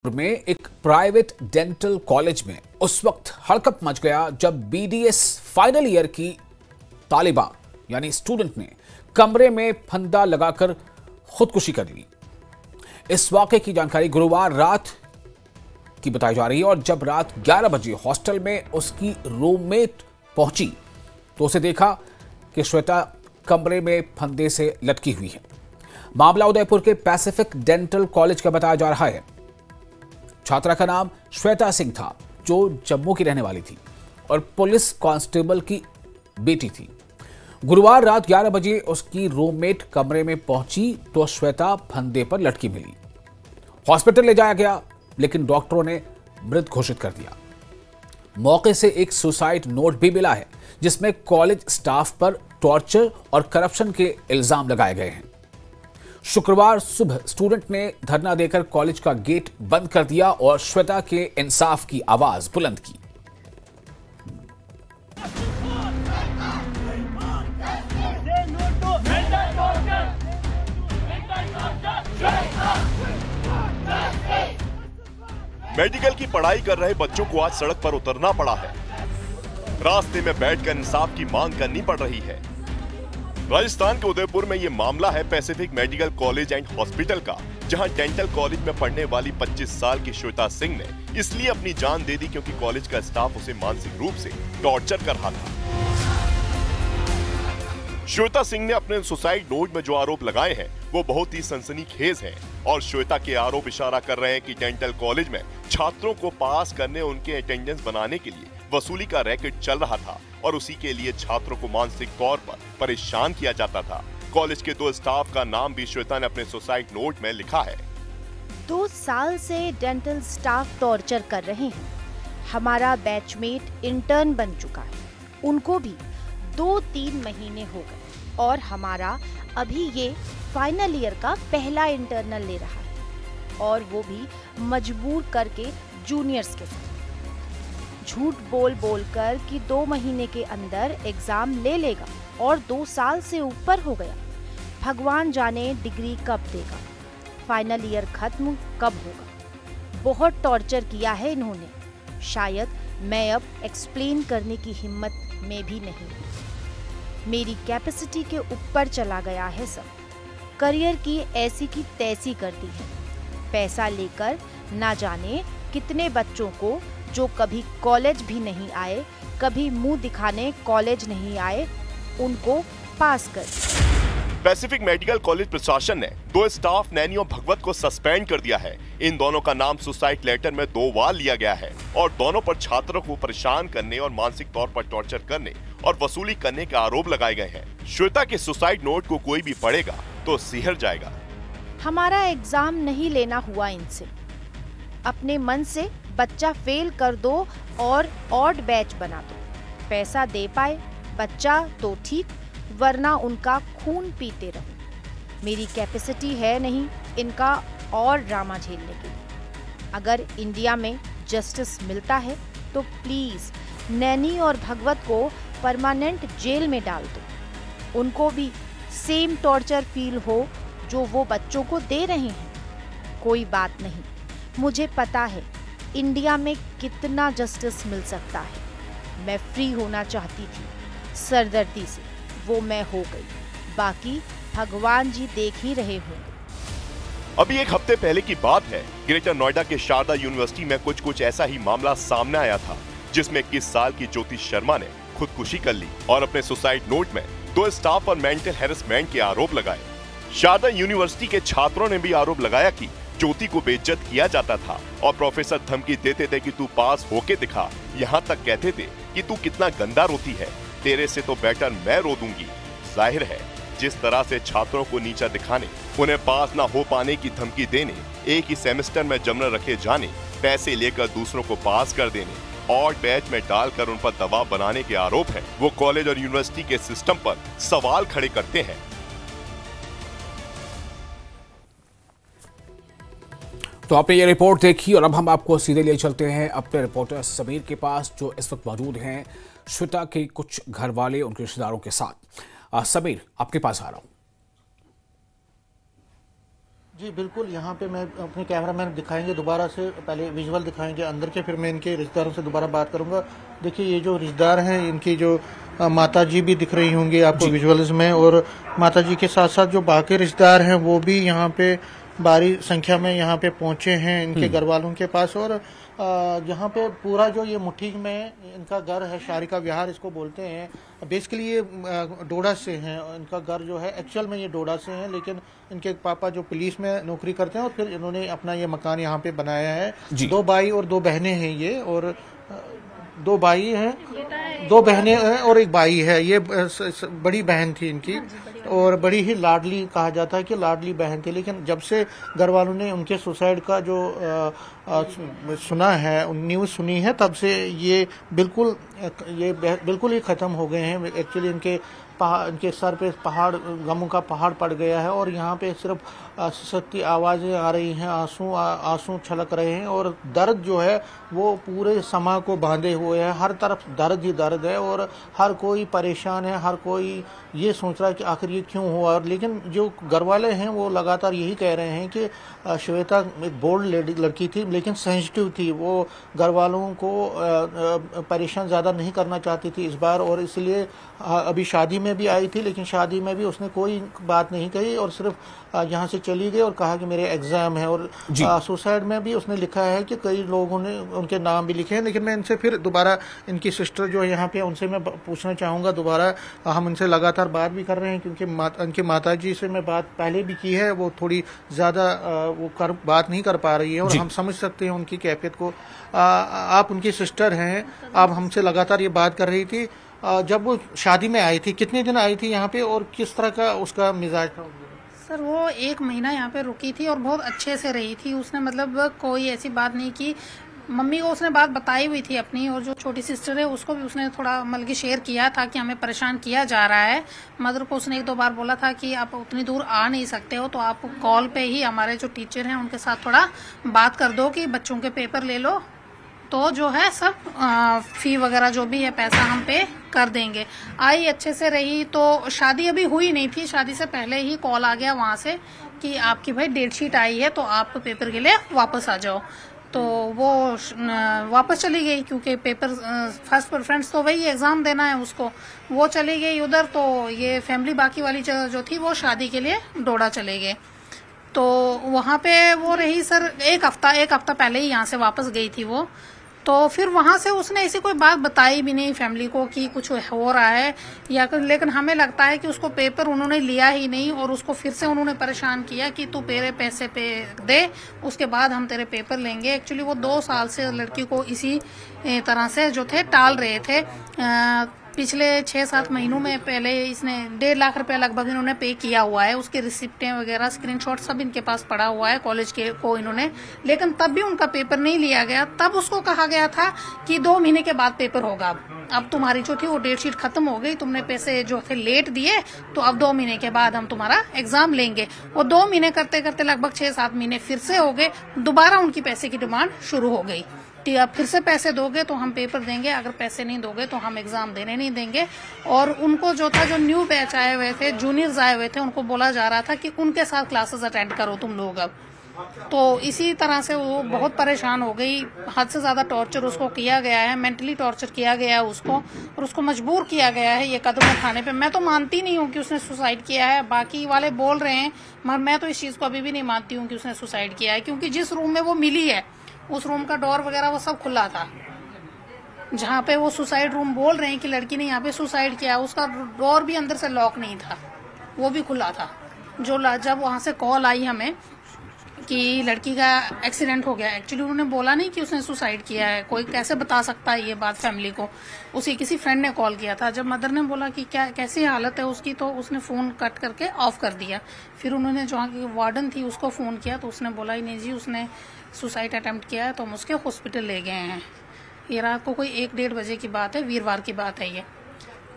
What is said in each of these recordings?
में एक private dental college में उस वक्त हड़कंप मच गया जब बीडीएस फाइनल ईयर की तालिबा यानी स्टूडेंट ने कमरे में फंदा लगाकर खुदकुशी कर ली। इस वाकये की जानकारी गुरुवार रात की बताई जा रही है और जब रात 11 बजे हॉस्टल में उसकी रूममेट पहुंची तो उसे देखा कि श्वेता कमरे में फंदे से लटकी हुई है। मामला उदयपुर के पैसिफिक डेंटल कॉलेज का बताया जा रहा है। छात्रा का नाम श्वेता सिंह था जो जम्मू की रहने वाली थी और पुलिस कांस्टेबल की बेटी थी। गुरुवार रात 11 बजे उसकी रूममेट कमरे में पहुंची तो श्वेता फंदे पर लटकी मिली। हॉस्पिटल ले जाया गया लेकिन डॉक्टरों ने मृत घोषित कर दिया। मौके से एक सुसाइड नोट भी मिला है जिसमें कॉलेज स्टाफ पर टॉर्चर और करप्शन के इल्जाम लगाए गए हैं। शुक्रवार सुबह स्टूडेंट ने धरना देकर कॉलेज का गेट बंद कर दिया और श्वेता के इंसाफ की आवाज बुलंद की। मेडिकल की पढ़ाई कर रहे बच्चों को आज सड़क पर उतरना पड़ा है। रास्ते में बैठकर इंसाफ की मांग करनी पड़ रही है। राजस्थान के उदयपुर में ये मामला है Pacific medical college and hospital का, जहां डेंटल कॉलेज में पढ़ने वाली 25 साल की श्वेता सिंह ने इसलिए अपनी जान दे दी क्योंकि कॉलेज का स्टाफ उसे मानसिक रूप से टॉर्चर कर रहा था। श्वेता सिंह ने अपने सुसाइड नोट में जो आरोप लगाए हैं वो बहुत ही सनसनीखेज हैं और श्वेता के आरोप इशारा कर रहे हैं कि डेंटल कॉलेज में छात्रों को पास करने उनके अटेंडेंस बनाने के लिए वसूली का रैकेट चल रहा था और उसी के लिए छात्रों को मानसिक तौर पर परेशान किया जाता था। कॉलेज के 2 स्टाफ का नाम भी श्वेता ने अपने सुसाइड नोट में लिखा है। 2 साल से डेंटल स्टाफ टॉर्चर कर रहे हैं। हमारा बैचमेट इंटर्न बन चुका है, उनको भी 2-3 महीने हो गए और हमारा अभी ये फाइनल ईयर का पहला इंटरनल ले रहा है और वो भी मजबूर करके जूनियर्स के साथ। झूठ बोल कर कि 2 महीने के अंदर एग्जाम ले लेगा और 2 साल से ऊपर हो गया। भगवान जाने डिग्री कब देगा, फाइनल ईयर खत्म कब होगा। बहुत टॉर्चर किया है इन्होंने, शायद मैं अब एक्सप्लेन करने की हिम्मत में भी नहीं। मेरी कैपेसिटी के ऊपर चला गया है सब। करियर की ऐसी की तैसी कर दी है। पैसा लेकर ना जाने कितने बच्चों को जो कभी कॉलेज भी नहीं आए, कभी मुंह दिखाने कॉलेज नहीं आए, उनको पास कर। पैसिफिक मेडिकल कॉलेज प्रशासन ने 2 स्टाफ नैनी और भगवत को सस्पेंड कर दिया है। इन दोनों का नाम सुसाइड लेटर में 2 बार लिया गया है और दोनों पर छात्रों को परेशान करने और मानसिक तौर पर टॉर्चर करने और वसूली करने के आरोप लगाए गए हैं। श्वेता के सुसाइड नोट को कोई भी पढ़ेगा तो सिहर जाएगा। हमारा एग्जाम नहीं लेना हुआ इनसे। अपने मन से बच्चा फेल कर दो और ऑड बैच बना दो। पैसा दे पाए बच्चा तो ठीक, वरना उनका खून पीते रहो। मेरी कैपेसिटी है नहीं इनका और ड्रामा झेलने के लिए। अगर इंडिया में जस्टिस मिलता है तो प्लीज नैनी और भगवत को परमानेंट जेल में डाल दो। उनको भी सेम टॉर्चर फील हो जो वो बच्चों को दे रहे हैं। कोई बात नहीं, मुझे पता है इंडिया में कितना जस्टिस मिल सकता है। मैं फ्री होना चाहती थी सरदर्दी से, वो मैं हो गई। बाकी भगवान जी देख ही रहे होंगे। अभी एक हफ्ते पहले की बात है, ग्रेटर नोएडा के शारदा यूनिवर्सिटी में कुछ ऐसा ही मामला सामने आया था जिसमें 21 साल की ज्योति शर्मा ने खुदकुशी कर ली और अपने सुसाइड नोट में 2 स्टाफ पर मेंटल हैरेसमेंट के आरोप लगाए। शारदा यूनिवर्सिटी के छात्रों ने भी आरोप लगाया कि ज्योति को बेइज्जत किया जाता था और प्रोफेसर धमकी देते थे कि तू पास होके दिखा। यहाँ तक कहते थे कि तू कितना गंदा रोती है, तेरे से तो बेटर मैं रो दूंगी। जाहिर है जिस तरह से छात्रों को नीचा दिखाने, उन्हें पास ना हो पाने की धमकी देने, एक ही सेमेस्टर में जमने रखे जाने, पैसे लेकर दूसरों को पास कर देने और बैच में डालकर उन पर दबाव बनाने के आरोप हैं, वो कॉलेज और यूनिवर्सिटी के सिस्टम पर सवाल खड़े करते हैं। तो आपने ये रिपोर्ट देखी और अब हम आपको सीधे ले चलते हैं अपने रिपोर्टर समीर के पास जो इस वक्त मौजूद हैं श्वेता के कुछ घर वाले उनके रिश्तेदारों के साथ। समीर, आपके पास आ रहा हूं। जी बिल्कुल, यहाँ पे मैं अपने कैमरामैन दिखाएंगे दोबारा से, पहले विजुअल दिखाएंगे अंदर के, फिर मैं इनके रिश्तेदारों से दोबारा बात करूंगा। देखिए ये जो रिश्तेदार हैं, इनकी जो माता जी भी दिख रही होंगी आपको विजुअल्स में, और माता जी के साथ साथ जो बाकी रिश्तेदार हैं वो भी यहाँ पे भारी संख्या में यहाँ पे पहुंचे हैं इनके घर वालों के पास। और यहाँ पे पूरा जो ये मुठीक में इनका घर है, शारिका विहार इसको बोलते हैं। बेसिकली ये डोडा से हैं, इनका घर जो है एक्चुअल में ये डोडा से हैं, लेकिन इनके पापा जो पुलिस में नौकरी करते हैं और फिर इन्होंने अपना ये मकान यहाँ पे बनाया है। 2 भाई और 2 बहनें हैं ये, और 2 भाई हैं, 2 बहनें हैं और 1 भाई है। ये बड़ी बहन थी इनकी, और बड़ी ही लाडली, कहा जाता है कि लाडली बहन थी। लेकिन जब से घर वालों ने उनके सुसाइड का जो सुना है, न्यूज़ सुनी है, तब से ये बिल्कुल ही ख़त्म हो गए हैं। एक्चुअली इनके सर पे पहाड़, गमों का पहाड़ पड़ गया है, और यहाँ पे सिर्फ सख्ती आवाज़ें आ रही हैं, आंसू छलक रहे हैं, और दर्द जो है वो पूरे समा को बांधे हुए है। हर तरफ दर्द ही दर्द है, और हर कोई परेशान है, हर कोई ये सोच रहा है कि आखिर ये क्यों हुआ। लेकिन जो घर वाले हैं वो लगातार यही कह रहे हैं कि श्वेता एक बोल्ड लड़की थी, लेकिन सेंसिटिव थी। वो घर वालों को परेशान ज़्यादा नहीं करना चाहती थी इस बार, और इसलिए अभी शादी में भी आई थी, लेकिन शादी में भी उसने कोई बात नहीं कही और सिर्फ यहाँ से चली गई और कहा कि मेरे एग्जाम है। और सुसाइड में भी उसने लिखा है कि कई लोगों ने उनके नाम भी लिखे हैं। लेकिन मैं इनसे फिर दोबारा, इनकी सिस्टर जो है यहाँ पे, उनसे मैं पूछना चाहूँगा दोबारा। हम उनसे लगातार बात भी कर रहे हैं, क्योंकि उनकी माता जी से मैं बात पहले भी की है, वो थोड़ी ज़्यादा बात नहीं कर पा रही है, और हम समझ सकते हैं उनकी कैफियत को। आप उनकी सिस्टर हैं, आप हमसे लगातार ये बात कर रही थी। जब वो शादी में आई थी, कितने दिन आई थी यहाँ पे, और किस तरह का उसका मिजाज था? सर वो 1 महीना यहाँ पे रुकी थी और बहुत अच्छे से रही थी। उसने मतलब कोई ऐसी बात नहीं की। मम्मी को उसने बात बताई हुई थी अपनी, और जो छोटी सिस्टर है उसको भी उसने थोड़ा मतलब कि शेयर किया था कि हमें परेशान किया जा रहा है। मदर को उसने 1-2 बार बोला था कि आप उतनी दूर आ नहीं सकते हो, तो आप कॉल पे ही हमारे जो टीचर हैं उनके साथ थोड़ा बात कर दो कि बच्चों के पेपर ले लो, तो जो है सब फी वगैरह जो भी है पैसा हम पे कर देंगे। आई, अच्छे से रही। तो शादी अभी हुई नहीं थी, शादी से पहले ही कॉल आ गया वहाँ से कि आपकी भाई डेट शीट आई है, तो आप पेपर के लिए वापस आ जाओ। तो वो वापस चली गई, क्योंकि पेपर फर्स्ट प्रेफरेंस तो वही एग्जाम देना है उसको। वो चली गई उधर, तो ये फैमिली बाकी वाली जो थी वो शादी के लिए डोडा चले गए। तो वहाँ पे वो रही सर 1 हफ्ता पहले ही यहाँ से वापस गई थी वो। तो फिर वहाँ से उसने ऐसी कोई बात बताई भी नहीं फैमिली को कि कुछ हो रहा है या कुछ। लेकिन हमें लगता है कि उसको पेपर उन्होंने लिया ही नहीं, और उसको फिर से उन्होंने परेशान किया कि तू मेरे पैसे पे दे, उसके बाद हम तेरे पेपर लेंगे। एक्चुअली वो 2 साल से लड़की को इसी तरह से जो थे टाल रहे थे। पिछले 6-7 महीनों में पहले इसने 1.5 लाख रुपया लगभग इन्होंने पे किया हुआ है। उसके रिसिप्टें वगैरह, स्क्रीनशॉट सब इनके पास पड़ा हुआ है कॉलेज के को इन्होंने, लेकिन तब भी उनका पेपर नहीं लिया गया। तब उसको कहा गया था कि 2 महीने के बाद पेपर होगा। अब तुम्हारी जो थी वो डेट शीट खत्म हो गई, तुमने पैसे जो थे लेट दिए, तो अब 2 महीने के बाद हम तुम्हारा एग्जाम लेंगे। और 2 महीने करते करते लगभग 6-7 महीने फिर से हो गए। दोबारा उनकी पैसे की डिमांड शुरू हो गई कि अब फिर से पैसे दोगे तो हम पेपर देंगे, अगर पैसे नहीं दोगे तो हम एग्जाम देने नहीं देंगे। और उनको जो था, जो न्यू बैच आए हुए थे, जूनियर्स आए हुए थे, उनको बोला जा रहा था कि उनके साथ क्लासेस अटेंड करो तुम लोग अब। तो इसी तरह से वो बहुत परेशान हो गई। हद से ज्यादा टॉर्चर उसको किया गया है, मेंटली टॉर्चर किया गया है उसको, और उसको मजबूर किया गया है ये कदम उठाने पे। मैं तो मानती नहीं हूँ कि उसने सुसाइड किया है, बाकी वाले बोल रहे हैं, मगर मैं तो इस चीज को अभी भी नहीं मानती हूँ कि उसने सुसाइड किया है। क्योंकि जिस रूम में वो मिली है, उस रूम का डोर वगैरह वो सब खुला था। जहाँ पे वो सुसाइड रूम बोल रहे हैं कि लड़की ने यहाँ पे सुसाइड किया, उसका डोर भी अंदर से लॉक नहीं था, वो भी खुला था। जब वहाँ से कॉल आई हमें कि लड़की का एक्सीडेंट हो गया, एक्चुअली उन्होंने बोला नहीं कि उसने सुसाइड किया है। कोई कैसे बता सकता है ये बात फैमिली को? उसी किसी फ्रेंड ने कॉल किया था। जब मदर ने बोला कि क्या कैसी हालत है उसकी, तो उसने फोन कट करके ऑफ कर दिया। फिर उन्होंने जो की वार्डन थी उसको फोन किया, तो उसने बोला ही नहीं जी उसने सुसाइड अटेम्प्ट किया है, तो हम उसके हॉस्पिटल ले गए हैं। ये रात को कोई 1-1:30 बजे की बात है, वीरवार की बात है ये।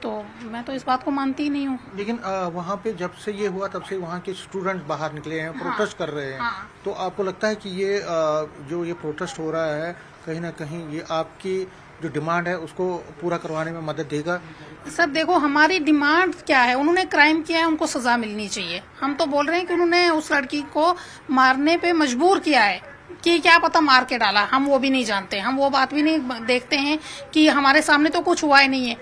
तो मैं तो इस बात को मानती ही नहीं हूँ। लेकिन वहाँ पे जब से ये हुआ तब से वहाँ के स्टूडेंट बाहर निकले हैं, प्रोटेस्ट कर रहे हैं। हाँ। तो आपको लगता है कि ये जो ये प्रोटेस्ट हो रहा है कहीं ना कहीं ये आपकी जो डिमांड है उसको पूरा करवाने में मदद देगा? सर देखो, हमारी डिमांड क्या है, उन्होंने क्राइम किया है, उनको सजा मिलनी चाहिए। हम तो बोल रहे हैं कि उन्होंने उस लड़की को मारने पे मजबूर किया है, कि क्या पता मार के डाला, हम वो भी नहीं जानते, हम वो बात भी नहीं देखते हैं कि हमारे सामने तो कुछ हुआ ही नहीं है,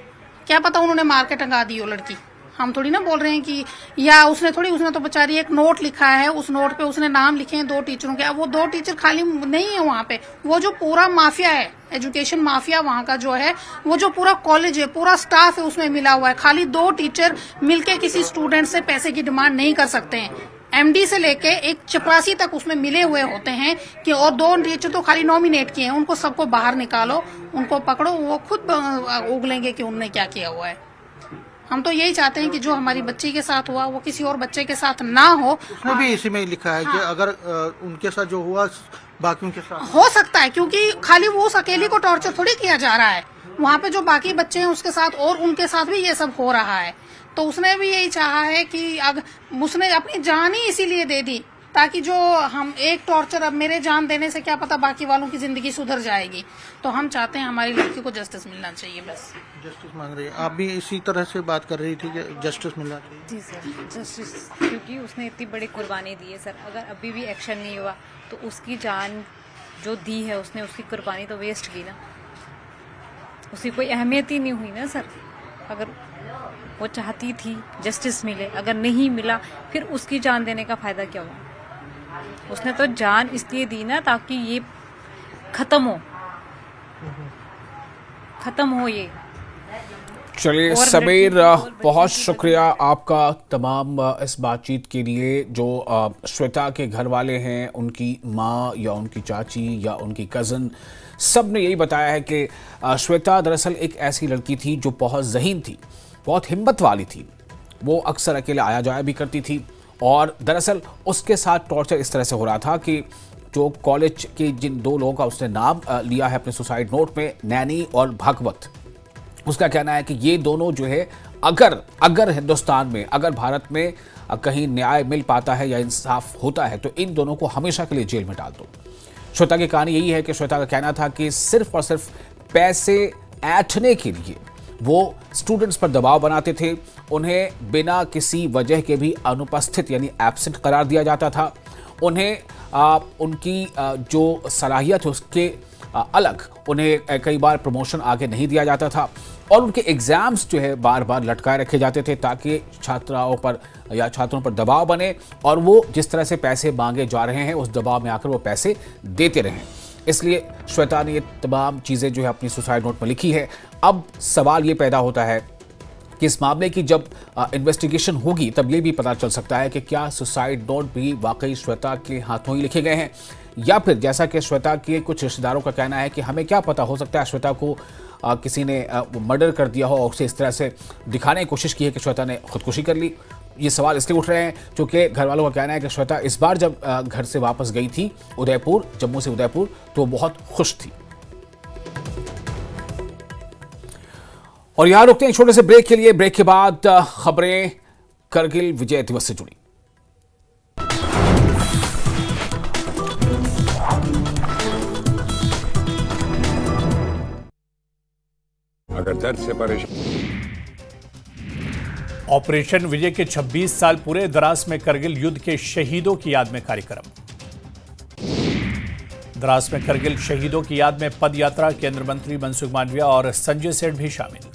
क्या पता उन्होंने मार के टंगा दी वो लड़की। हम थोड़ी ना बोल रहे हैं कि या उसने तो बेचारी एक नोट लिखा है, उस नोट पे उसने नाम लिखे हैं 2 टीचरों के। अब वो 2 टीचर खाली नहीं है वहाँ पे, वो जो पूरा माफिया है, एजुकेशन माफिया वहाँ का जो है, वो जो पूरा कॉलेज है, पूरा स्टाफ है उसमें मिला हुआ है। खाली 2 टीचर मिलके किसी स्टूडेंट से पैसे की डिमांड नहीं कर सकते हैं। एमडी से लेके एक चपरासी तक उसमें मिले हुए होते हैं कि, और 2 टीचर तो खाली नॉमिनेट किए हैं, उनको सबको बाहर निकालो, उनको पकड़ो, वो खुद उगलेंगे कि उनने क्या किया हुआ है। हम तो यही चाहते हैं कि जो हमारी बच्ची के साथ हुआ वो किसी और बच्चे के साथ ना हो। उसमें भी इसी में लिखा है कि अगर उनके साथ जो हुआ बाकियों के साथ हो सकता है, क्योंकि खाली वो उस अकेली को टॉर्चर थोड़ी किया जा रहा है, वहाँ पे जो बाकी बच्चे हैं उसके साथ और उनके साथ भी ये सब हो रहा है। तो उसने भी यही चाहा है कि अगर उसने अपनी जान ही इसीलिए दे दी ताकि जो हम एक टॉर्चर, अब मेरे जान देने से क्या पता बाकी वालों की जिंदगी सुधर जाएगी। तो हम चाहते हैं हमारी लड़की को जस्टिस मिलना चाहिए, बस। जस्टिस मांग रही है, आप भी इसी तरह से बात कर रही थी कि जस्टिस मिलना चाहिए? जी सर, जस्टिस, क्योंकि उसने इतनी बड़ी कुर्बानी दी है सर। अगर अभी भी एक्शन नहीं हुआ तो उसकी जान जो दी है उसने, उसकी कुर्बानी तो वेस्ट की ना, उसकी कोई अहमियत ही नहीं हुई ना सर। अगर वो चाहती थी जस्टिस मिले, अगर नहीं मिला फिर उसकी जान देने का फायदा क्या हुआ? उसने तो जान इसलिए दी ना ताकि ये खत्म हो ये। चलिए समीर, बहुत शुक्रिया आपका तमाम इस बातचीत के लिए। जो श्वेता के घर वाले हैं, उनकी माँ या उनकी चाची या उनकी कज़न, सब ने यही बताया है कि श्वेता दरअसल एक ऐसी लड़की थी जो बहुत ज़हीन थी, बहुत हिम्मत वाली थी। वो अक्सर अकेले आया जाया भी करती थी और दरअसल उसके साथ टॉर्चर इस तरह से हो रहा था कि जो कॉलेज के जिन 2 लोगों का उसने नाम लिया है अपने सुसाइड नोट में, नैनी और भागवत, उसका कहना है कि ये दोनों जो है अगर हिंदुस्तान में, अगर भारत में कहीं न्याय मिल पाता है या इंसाफ होता है तो इन दोनों को हमेशा के लिए जेल में डाल दो। श्वेता की कहानी यही है कि श्वेता का कहना था कि सिर्फ और सिर्फ पैसे ऐंठने के लिए वो स्टूडेंट्स पर दबाव बनाते थे, उन्हें बिना किसी वजह के भी अनुपस्थित यानी एब्सेंट करार दिया जाता था, उन्हें उनकी जो सलाहियत है उसके अलग उन्हें कई बार प्रमोशन आगे नहीं दिया जाता था और उनके एग्जाम्स जो है बार बार लटकाए रखे जाते थे ताकि छात्राओं पर या छात्रों पर दबाव बने और वो जिस तरह से पैसे मांगे जा रहे हैं उस दबाव में आकर वो पैसे देते रहें। इसलिए श्वेता ने ये तमाम चीज़ें जो है अपनी सुसाइड नोट में लिखी है। अब सवाल ये पैदा होता है कि इस मामले की जब इन्वेस्टिगेशन होगी तब ये भी पता चल सकता है कि क्या सुसाइड नोट भी वाकई श्वेता के हाथों ही लिखे गए हैं या फिर जैसा कि श्वेता के कुछ रिश्तेदारों का कहना है कि हमें क्या पता, हो सकता है श्वेता को किसी ने मर्डर कर दिया हो और उसे इस तरह से दिखाने की कोशिश की है कि श्वेता ने खुदकुशी कर ली। ये सवाल इसलिए उठ रहे हैं क्योंकि घर वालों का कहना है कि श्वेता इस बार जब घर से वापस गई थी उदयपुर, जम्मू से उदयपुर, तो बहुत खुश थी। और यहां रुकते हैं एक छोटे से ब्रेक के लिए। ब्रेक के बाद खबरें करगिल विजय दिवस से जुड़ी। अगर दर्द से परेशान। ऑपरेशन विजय के 26 साल पूरे, द्रास में करगिल युद्ध के शहीदों की याद में कार्यक्रम। द्रास में करगिल शहीदों की याद में पद यात्रा, केंद्रीय मंत्री मनसुख मांडविया और संजय सेठ भी शामिल।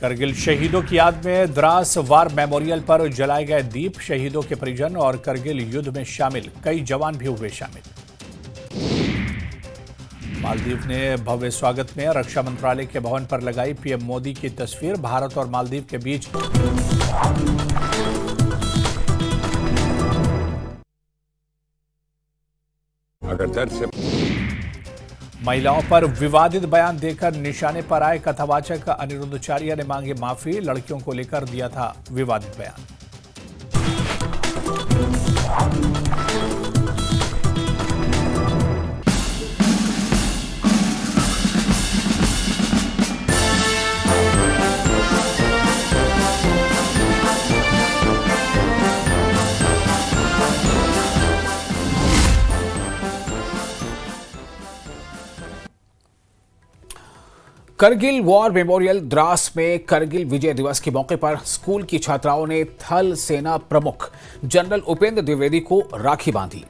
करगिल शहीदों की याद में द्रास वार मेमोरियल पर जलाए गए दीप, शहीदों के परिजन और करगिल युद्ध में शामिल कई जवान भी हुए शामिल। मालदीव ने भव्य स्वागत में रक्षा मंत्रालय के भवन पर लगाई पीएम मोदी की तस्वीर, भारत और मालदीव के बीच अगर दर्द से। महिलाओं पर विवादित बयान देकर निशाने पर आए कथावाचक अनिरुद्धाचार्य ने मांगी माफी, लड़कियों को लेकर दिया था विवादित बयान। करगिल वॉर मेमोरियल द्रास में करगिल विजय दिवस के मौके पर स्कूल की छात्राओं ने थल सेना प्रमुख जनरल उपेंद्र द्विवेदी को राखी बांधी।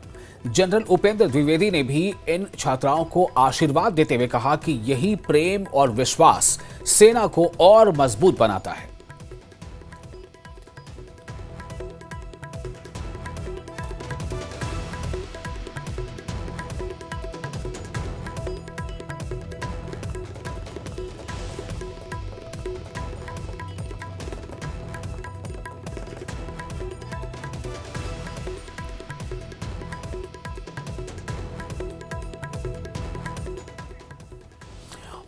जनरल उपेंद्र द्विवेदी ने भी इन छात्राओं को आशीर्वाद देते हुए कहा कि यही प्रेम और विश्वास सेना को और मजबूत बनाता है।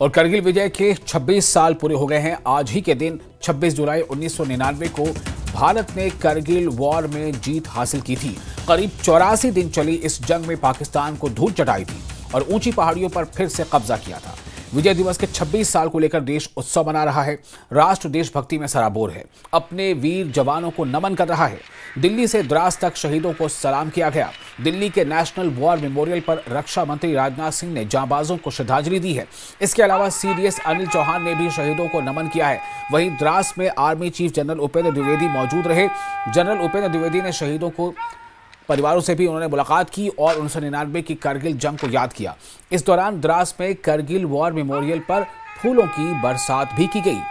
और करगिल विजय के 26 साल पूरे हो गए हैं। आज ही के दिन 26 जुलाई 1999 को भारत ने करगिल वॉर में जीत हासिल की थी। करीब 84 दिन चली इस जंग में पाकिस्तान को धूल चटाई थी और ऊंची पहाड़ियों पर फिर से कब्जा किया था। विजय दिवस के 26 साल को लेकर देश उत्सव मना रहा है। राष्ट्र देशभक्ति में सराबोर है, अपने वीर जवानों को नमन कर रहा है। दिल्ली से द्रास तक शहीदों को सलाम किया गया। दिल्ली के नेशनल वॉर मेमोरियल पर रक्षा मंत्री राजनाथ सिंह ने जांबाजों को श्रद्धांजलि दी है। इसके अलावा सीडीएस अनिल चौहान ने भी शहीदों को नमन किया है। वहीं द्रास में army chief general Upendra Dwivedi मौजूद रहे। जनरल उपेंद्र द्विवेदी ने शहीदों को परिवारों से भी उन्होंने मुलाकात की और 1999 की करगिल जंग को याद किया। इस दौरान द्रास में करगिल वॉर मेमोरियल पर फूलों की बरसात भी की गई।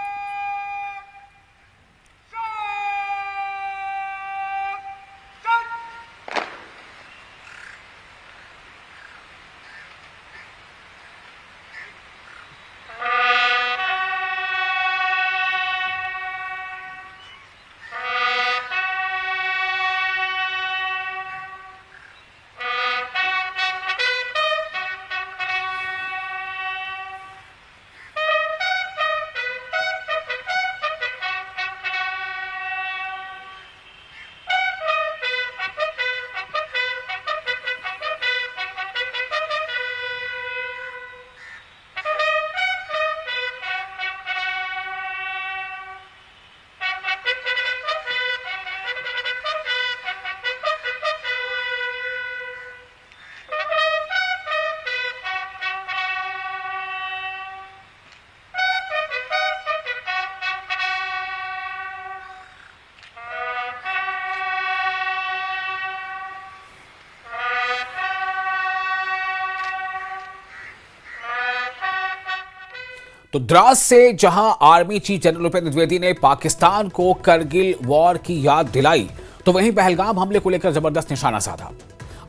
तो द्रास से जहां army chief general Upendra Dwivedi ने पाकिस्तान को करगिल वॉर की याद दिलाई, तो वहीं पहलगाम हमले को लेकर जबरदस्त निशाना साधा।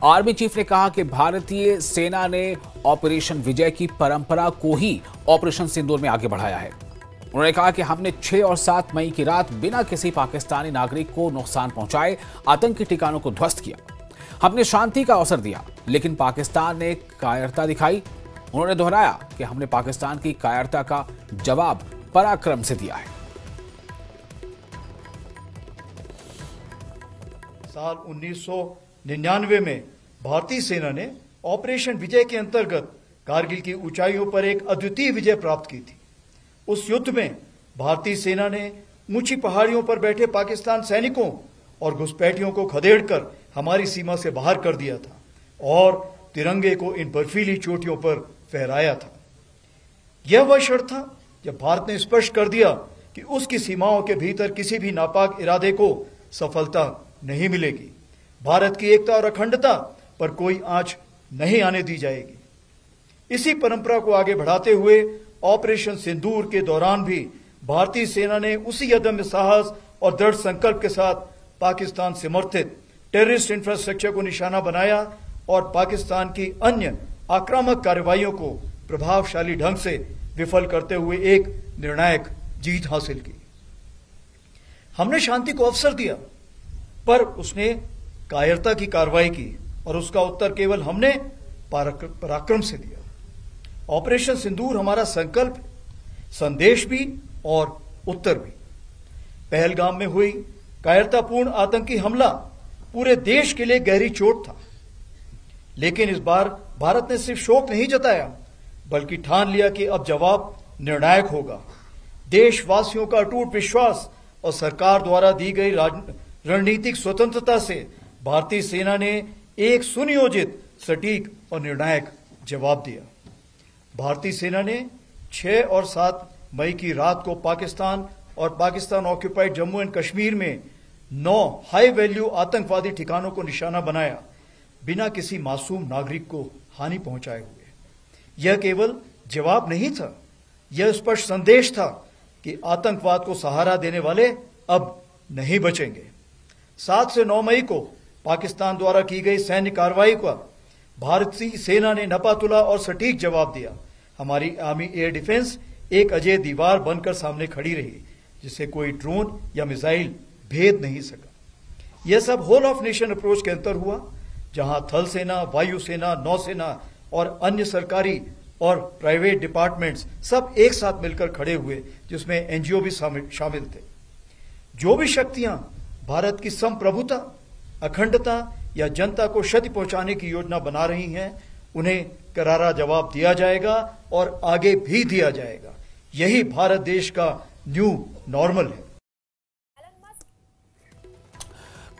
आर्मी चीफ ने कहा कि भारतीय सेना ने ऑपरेशन विजय की परंपरा को ही ऑपरेशन सिंदूर में आगे बढ़ाया है। उन्होंने कहा कि हमने 6 और 7 मई की रात बिना किसी पाकिस्तानी नागरिक को नुकसान पहुंचाए आतंकी ठिकानों को ध्वस्त किया। हमने शांति का अवसर दिया, लेकिन पाकिस्तान ने कायरता दिखाई। उन्होंने दोहराया कि हमने पाकिस्तान की कायरता का जवाब पराक्रम से दिया है। साल 1999 में भारतीय सेना ने ऑपरेशन विजय के अंतर्गत कारगिल की ऊंचाइयों पर एक अद्वितीय विजय प्राप्त की थी। उस युद्ध में भारतीय सेना ने ऊंची पहाड़ियों पर बैठे पाकिस्तान सैनिकों और घुसपैठियों को खदेड़कर हमारी सीमा से बाहर कर दिया था और तिरंगे को इन बर्फीली चोटियों पर फहराया था। यह वह क्षण था जब भारत ने स्पष्ट कर दिया कि उसकी सीमाओं के भीतर किसी भी नापाक इरादे को सफलता नहीं मिलेगी। भारत की एकता और अखंडता पर कोई आंच नहीं आने दी जाएगी। इसी परंपरा को आगे बढ़ाते हुए ऑपरेशन सिंदूर के दौरान भी भारतीय सेना ने उसी अदम्य साहस और दृढ़ संकल्प के साथ पाकिस्तान समर्थित टेररिस्ट इंफ्रास्ट्रक्चर को निशाना बनाया और पाकिस्तान की अन्य आक्रामक कार्रवाइयों को प्रभावशाली ढंग से विफल करते हुए एक निर्णायक जीत हासिल की। हमने शांति को अवसर दिया, पर उसने कायरता की कार्रवाई की और उसका उत्तर केवल हमने पराक्रम से दिया। ऑपरेशन सिंदूर हमारा संकल्प, संदेश भी और उत्तर भी। पहलगाम में हुई कायरतापूर्ण आतंकी हमला पूरे देश के लिए गहरी चोट था, लेकिन इस बार भारत ने सिर्फ शोक नहीं जताया, बल्कि ठान लिया कि अब जवाब निर्णायक होगा। देशवासियों का अटूट विश्वास और सरकार द्वारा दी गई रणनीतिक स्वतंत्रता से भारतीय सेना ने एक सुनियोजित, सटीक और निर्णायक जवाब दिया। भारतीय सेना ने 6 और 7 मई की रात को पाकिस्तान और पाकिस्तान ऑक्यूपाइड जम्मू एंड कश्मीर में 9 हाई वैल्यू आतंकवादी ठिकानों को निशाना बनाया, बिना किसी मासूम नागरिक को हानि पहुंचाए हुए। यह केवल जवाब नहीं था, यह स्पष्ट संदेश था कि आतंकवाद को सहारा देने वाले अब नहीं बचेंगे। 7 से 9 मई को पाकिस्तान द्वारा की गई सैन्य कार्रवाई का भारतीय सेना ने नपातुला और सटीक जवाब दिया। हमारी आर्मी एयर डिफेंस एक अजय दीवार बनकर सामने खड़ी रही, जिसे कोई ड्रोन या मिसाइल भेद नहीं सका। यह सब होल ऑफ नेशन अप्रोच के अंतर हुआ, जहां थल सेना, वायु सेना, नौसेना और अन्य सरकारी और प्राइवेट डिपार्टमेंट्स सब एक साथ मिलकर खड़े हुए, जिसमें एनजीओ भी शामिल थे। जो भी शक्तियां भारत की संप्रभुता, अखंडता या जनता को क्षति पहुंचाने की योजना बना रही हैं, उन्हें करारा जवाब दिया जाएगा और आगे भी दिया जाएगा। यही भारत देश का न्यू नॉर्मल है।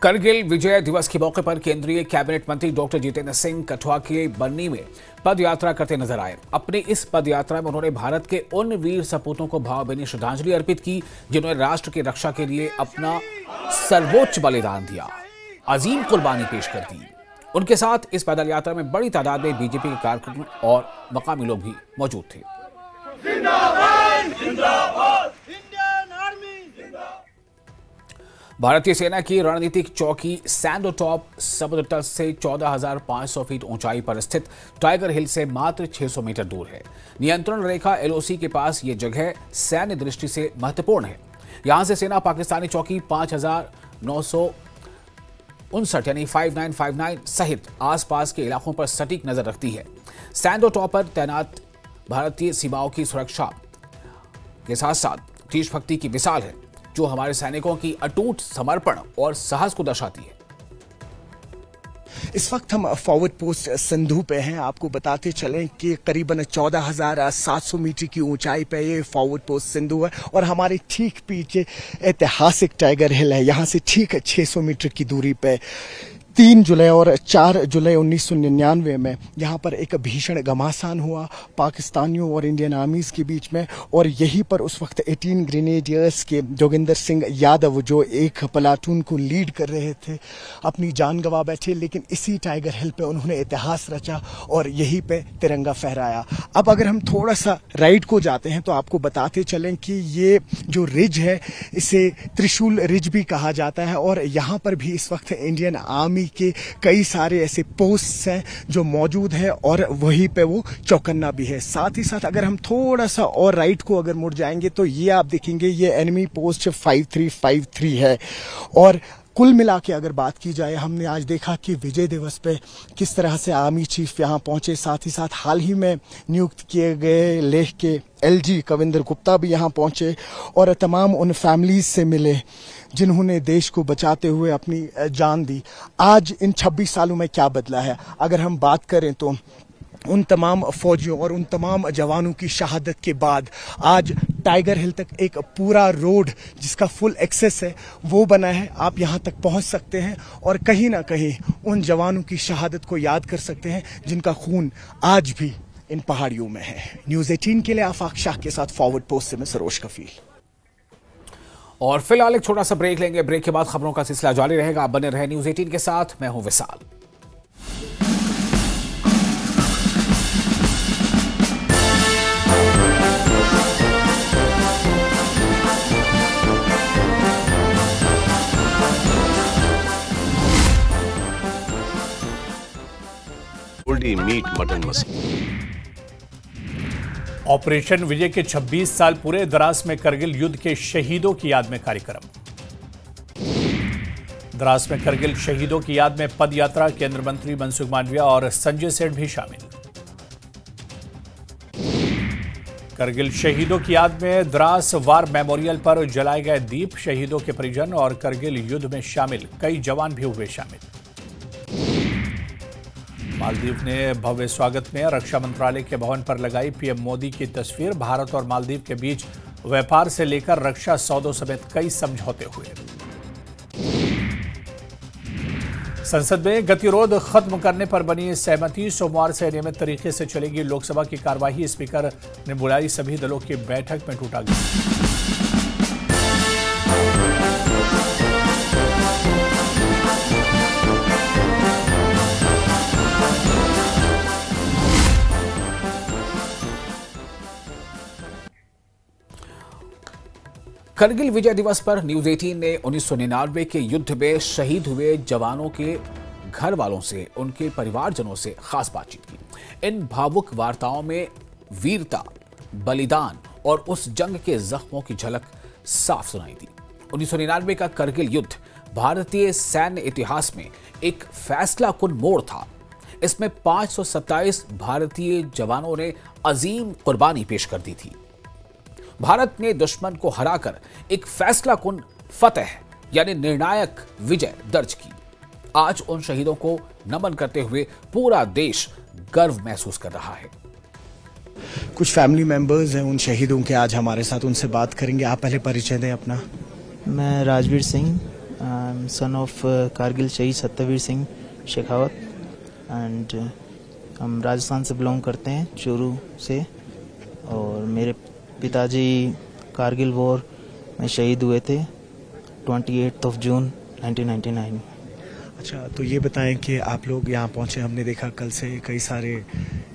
करगिल विजय दिवस के मौके पर केंद्रीय कैबिनेट मंत्री डॉक्टर जितेंद्र सिंह कठुआ के बन्नी में पद यात्रा करते नजर आए। अपनी इस पद यात्रा में उन्होंने भारत के उन वीर सपूतों को भावभीनी श्रद्धांजलि अर्पित की जिन्होंने राष्ट्र की रक्षा के लिए अपना सर्वोच्च बलिदान दिया, अजीम कुर्बानी पेश कर दी। उनके साथ इस पैदल यात्रा में बड़ी तादाद में बीजेपी के कार्यकर्ता और मकामी लोग भी मौजूद थे। भारतीय सेना की रणनीतिक चौकी सैंडो टॉप समुद्र तल से 14,500 फीट ऊंचाई पर स्थित टाइगर हिल से मात्र 600 मीटर दूर है। नियंत्रण रेखा LOC के पास ये जगह सैन्य दृष्टि से महत्वपूर्ण है। यहां से सेना पाकिस्तानी चौकी 5,959 यानी 5959 सहित आसपास के इलाकों पर सटीक नजर रखती है। सैंडो टॉप पर तैनात भारतीय सीमाओं की सुरक्षा के साथ साथ देशभक्ति की मिसाल है, जो हमारे सैनिकों की अटूट समर्पण और साहस को दर्शाती है। इस वक्त हम फॉरवर्ड पोस्ट सिंधु पे हैं। आपको बताते चलें कि करीबन 14,700 मीटर की ऊंचाई पे ये फॉरवर्ड पोस्ट सिंधु है और हमारे ठीक पीछे ऐतिहासिक टाइगर हिल है। यहाँ से ठीक 600 मीटर की दूरी पे 3 जुलाई और 4 जुलाई 1999 में यहाँ पर एक भीषण घमासान हुआ पाकिस्तानियों और इंडियन आर्मीज के बीच में, और यहीं पर उस वक्त 18 ग्रेनेडियर्स के जोगिंदर सिंह यादव, जो एक प्लाटून को लीड कर रहे थे, अपनी जान गंवा बैठे। लेकिन इसी टाइगर हिल पे उन्होंने इतिहास रचा और यहीं पे तिरंगा फहराया। अब अगर हम थोड़ा सा राइट को जाते हैं तो आपको बताते चलें कि ये जो रिज है इसे त्रिशूल रिज भी कहा जाता है, और यहाँ पर भी इस वक्त इंडियन आर्मी के कई सारे ऐसे पोस्ट हैं जो मौजूद है और वहीं पे वो चौकन्ना भी है। साथ ही साथ अगर हम थोड़ा सा और राइट को अगर मुड़ जाएंगे तो ये आप देखेंगे ये एनिमी पोस्ट 5353 है। और कुल मिला के अगर बात की जाए, हमने आज देखा कि विजय दिवस पे किस तरह से आर्मी चीफ यहाँ पहुंचे। साथ ही साथ हाल ही में नियुक्त किए गए लेह के LG कविंदर गुप्ता भी यहाँ पहुंचे और तमाम उन फैमिलीज से मिले जिन्होंने देश को बचाते हुए अपनी जान दी। आज इन 26 सालों में क्या बदला है, अगर हम बात करें तो उन तमाम फौजियों और उन तमाम जवानों की शहादत के बाद आज टाइगर हिल तक एक पूरा रोड जिसका फुल एक्सेस है वो बना है। आप यहां तक पहुंच सकते हैं और कहीं ना कहीं उन जवानों की शहादत को याद कर सकते हैं जिनका खून आज भी इन पहाड़ियों में है। न्यूज़ 18 के लिए आफाक शाह के साथ फॉरवर्ड पोस्ट से मैं सरोज कफील। और फिलहाल एक छोटा सा ब्रेक लेंगे। ब्रेक के बाद खबरों का सिलसिला जारी रहेगा। आप बने रहे न्यूज़ 18 के साथ। मैं हूं विशाल। मीट मटन मसाला। ऑपरेशन विजय के 26 साल पूरे। द्रास में करगिल युद्ध के शहीदों की याद में कार्यक्रम। द्रास में करगिल शहीदों की याद में पद यात्रा। केंद्रीय मंत्री मनसुख मांडविया और संजय सेठ भी शामिल। करगिल शहीदों की याद में द्रास वार मेमोरियल पर जलाए गए दीप। शहीदों के परिजन और करगिल युद्ध में शामिल कई जवान भी हुए शामिल। मालदीव ने भव्य स्वागत में रक्षा मंत्रालय के भवन पर लगाई पीएम मोदी की तस्वीर। भारत और मालदीव के बीच व्यापार से लेकर रक्षा सौदों समेत कई समझौते हुए। संसद में गतिरोध खत्म करने पर बनी सहमति। सोमवार से नियमित तरीके से चलेगी लोकसभा की कार्यवाही। स्पीकर ने बुलाई सभी दलों की बैठक में टूटा गया। करगिल विजय दिवस पर न्यूज 18 ने 1999 के युद्ध में शहीद हुए जवानों के घर वालों से, उनके परिवारजनों से खास बातचीत की। इन भावुक वार्ताओं में वीरता, बलिदान और उस जंग के जख्मों की झलक साफ सुनाई दी। 1999 का करगिल युद्ध भारतीय सैन्य इतिहास में एक फैसलाकुन मोड़ था। इसमें 527 भारतीय जवानों ने अजीम कुर्बानी पेश कर दी थी। भारत ने दुश्मन को हराकर एक फैसलाकुन फतह यानी निर्णायक विजय दर्ज की। आज उन शहीदों को नमन करते हुए पूरा देश गर्व महसूस कर रहा है। कुछ फैमिली मेंबर्स हैं उन शहीदों के, आज हमारे साथ, उनसे बात करेंगे। आप पहले परिचय दें अपना। मैं राजवीर सिंह, सन ऑफ कारगिल शहीद सत्यवीर सिंह शेखावत, एंड हम राजस्थान से बिलोंग करते हैं, चूरू से। और मेरे पिताजी कारगिल वॉर में शहीद हुए थे 28 जून 1999। अच्छा, तो ये बताएं कि आप लोग यहाँ पहुँचे, हमने देखा कल से कई सारे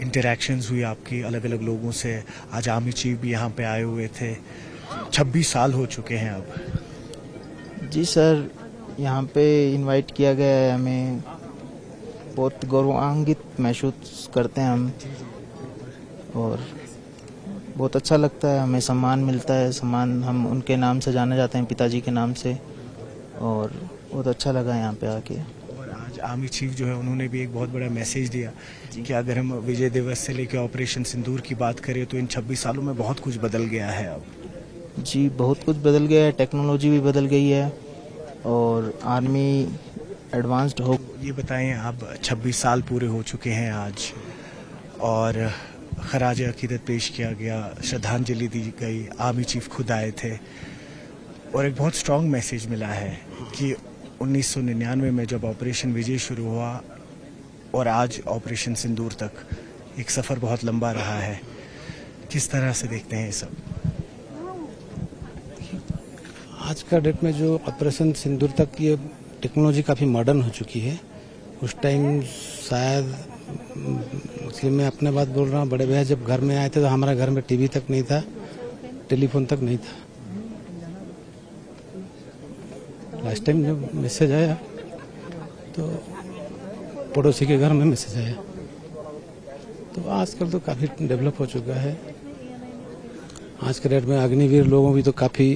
इंटरैक्शंस हुई आपकी अलग अलग लोगों से। आज आर्मी चीफ भी यहाँ पे आए हुए थे। 26 साल हो चुके हैं अब। जी सर, यहाँ पे इनवाइट किया गया है हमें, बहुत गौरवान्वित महसूस करते हैं हम और बहुत अच्छा लगता है, हमें सम्मान मिलता है। सम्मान हम उनके नाम से जाने जाते हैं, पिताजी के नाम से, और बहुत अच्छा लगा यहाँ पे आके। और आज आर्मी चीफ जो है उन्होंने भी एक बहुत बड़ा मैसेज दिया कि अगर हम विजय दिवस से लेकर ऑपरेशन सिंदूर की बात करें तो इन 26 सालों में बहुत कुछ बदल गया है अब। जी, बहुत कुछ बदल गया है, टेक्नोलॉजी भी बदल गई है और आर्मी एडवांस्ड हो। ये बताएं, अब 26 साल पूरे हो चुके हैं आज और खराज अकीदत पेश किया गया, श्रद्धांजलि दी गई, आर्मी चीफ खुद आए थे और एक बहुत स्ट्रॉन्ग मैसेज मिला है कि 1999 में जब ऑपरेशन विजय शुरू हुआ और आज ऑपरेशन सिंदूर तक एक सफ़र बहुत लंबा रहा है। किस तरह से देखते हैं ये सब? आज का डेट में जो ऑपरेशन सिंदूर तक ये टेक्नोलॉजी काफ़ी मॉडर्न हो चुकी है। उस टाइम शायद, इसलिए मैं अपने बात बोल रहा हूँ, बड़े भैया जब घर में आए थे तो हमारा घर में टीवी तक नहीं था, टेलीफोन तक नहीं था। लास्ट टाइम जब मैसेज आया तो पड़ोसी के घर में मैसेज आया। तो आजकल तो काफ़ी डेवलप हो चुका है। आज के डेट में अग्निवीर लोगों भी तो काफ़ी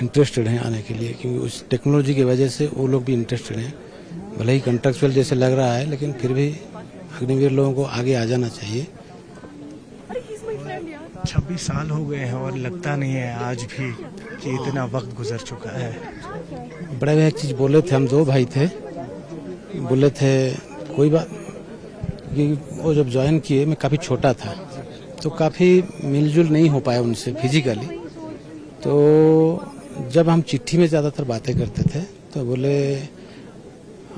इंटरेस्टेड हैं आने के लिए, क्योंकि उस टेक्नोलॉजी की वजह से वो लोग भी इंटरेस्टेड हैं। भले ही कॉन्ट्रेक्चुअल जैसे लग रहा है, लेकिन फिर भी अग्निवीर लोगों को आगे आ जाना चाहिए। 26 साल हो गए हैं और लगता नहीं है आज भी कि इतना वक्त गुजर चुका है। बड़े भाई एक चीज़ बोले थे, हम 2 भाई थे, बोले थे कोई बात कि वो जब ज्वाइन किए मैं काफ़ी छोटा था तो काफ़ी मिलजुल नहीं हो पाया उनसे फिजिकली। तो जब हम चिट्ठी में ज़्यादातर बातें करते थे तो बोले